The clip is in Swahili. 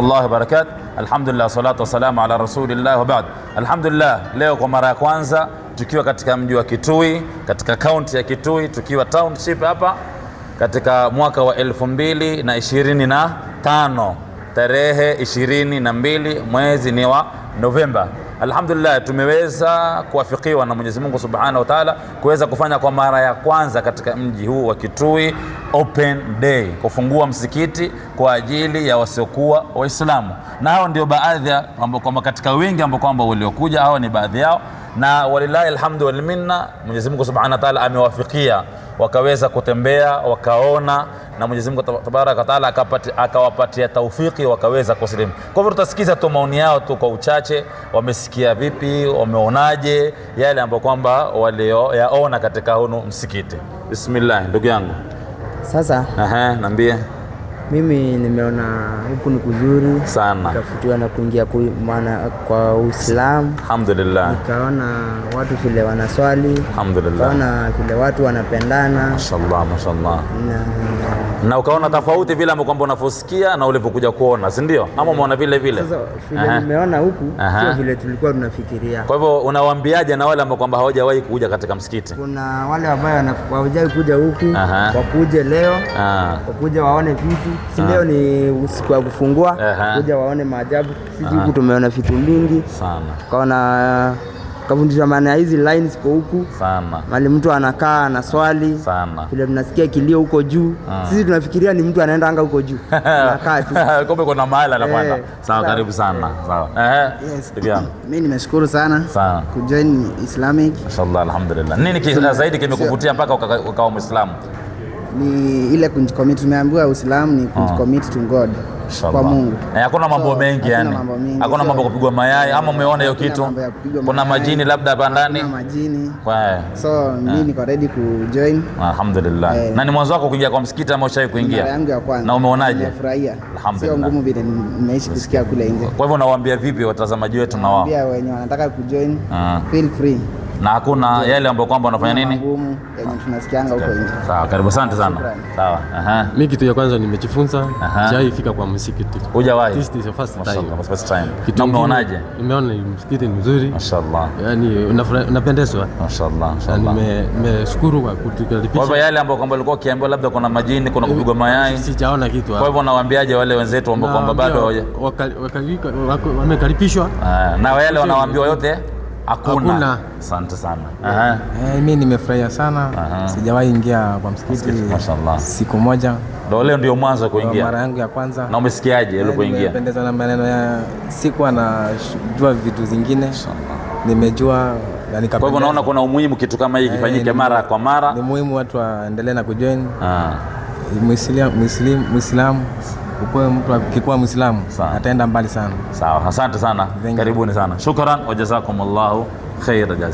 Allah barakat. Alhamdulillah, salatu wassalamu ala rasulillah wa ba'd. Alhamdulillah, leo kwa mara ya kwanza tukiwa katika mji wa Kitui, katika kaunti ya Kitui, tukiwa township hapa katika mwaka wa 2025 tarehe 22 mwezi ni wa Novemba. Alhamdulillah, tumeweza kuwafikiwa na Mwenyezi Mungu Subhanahu wa Ta'ala kuweza kufanya kwa mara ya kwanza katika mji huu wa Kitui open day, kufungua msikiti kwa ajili ya wasiokuwa Waislamu. Na hao ndio baadhi ambao kwamba katika wengi ambao kwamba waliokuja, hao ni baadhi yao, na walillahi alhamdu wal minna, Mwenyezi Mungu Subhanahu wa Ta'ala amewafikia wakaweza kutembea wakaona, na Mwenyezi Mungu Tabaraka wa Taala akawapatia taufiki wakaweza kusilimu. Kwa hivyo tutasikiza tu maoni yao tu kwa uchache, wamesikia vipi, wameonaje yale ambayo kwamba walioyaona katika hunu msikiti. Bismillah, ndugu yangu. Sasa niambie. Mimi nimeona huku ni kuzuri sana, nikafutiwa na kuingia kwa Uislamu. Alhamdulillah. Nikaona watu vile wanaswali. Alhamdulillah. Nikaona vile watu wanapendana. Mashallah, mashallah. Na ukaona tofauti vile ambavyo kwamba unavyosikia na ulivyokuja kuona, si ndio? Ama umeona vile vile? Sasa vile nimeona huku sio vile tulikuwa tunafikiria. Kwa hivyo unawaambiaje na wale ambao kwamba hawajawahi kuja katika msikiti? Kuna wale ambao hawajawahi kuja huku, wakuje leo, wakuje waone vitu. Si leo ni usiku wa kufungua, kuja waone maajabu. Sisi huku tumeona vitu mingi sana. Kaona kafundisha maana hizi lines kwa huku sana. Mali mtu anakaa na swali sana. Vile tunasikia kilio huko juu. Sisi tunafikiria ni mtu anaenda anga huko juu. Anakaa tu. Kumbe kuna mahali anakwenda. Sawa, karibu sana. Sawa. Yes. Mimi nimeshukuru sana kujoin Islamic. Mashallah, alhamdulillah. Nini zaidi kimekuvutia mpaka ukawa Muislamu? Ni ile kujicommit. Tumeambiwa Uislamu ni kujicommit to God, kwa Mungu. Hakuna mambo mengi yani. Hakuna mambo kupigwa mayai ama umeona hiyo kitu? Kuna majini labda hapa ndani? Kuna majini. So mimi niko ready kujoin. Alhamdulillah. Na ni mwanzo wako kuingia kwa msikiti ama ushawahi kuingia? Mara yangu ya kwanza. Na umeonaje? Nimefurahia. Alhamdulillah. Sio ngumu vile nimeishi kusikia kule nje. Kwa hivyo unawaambia vipi watazamaji wetu na wao? Nawaambia wenye wanataka kujoin, feel free. Na hakuna yale ambayo kwamba unafanya nini? Ngumu yenye tunasikianga huko nje. Sawa, karibu, asante sana. Sawa. Mimi kitu ya kwanza nimejifunza, sijaifika kwa msikiti. Hujawahi? This is the first time. First time. Kitu umeonaje? Nimeona msikiti ni mzuri. Mashallah. Yaani unapendezwa. Mashallah. Nimeshukuru kwa kutukaribisha. Kwa hivyo yale ambayo kwamba ulikuwa ukiambiwa labda kuna majini, kuna kupigwa mayai, sijaona kitu hapo. Kwa hivyo nawaambiaje wale wenzetu ambao kwamba bado wamekaribishwa? Na wale wanawaambiwa yote hakuna. Asante sana. Mimi nimefurahia sana. Sijawahi ingia kwa msikiti. Mashallah. Siku moja. Ndio leo ndio mwanzo kuingia. Mara yangu ya kwanza. Na umesikiaje ulipoingia? Nimependezwa na maneno ya sikuwa najua vitu zingine. Nimejua yani. Kwa hivyo naona kuna umuhimu kitu kama hiki kifanyike mara kwa mara. Ni muhimu watu waendelee na kujoin. Muislamu kwa mtu akikuwa Muislamu ataenda mbali sana. Sawa, asante sana. Karibuni sana. Shukran wa jazakumullahu khairan.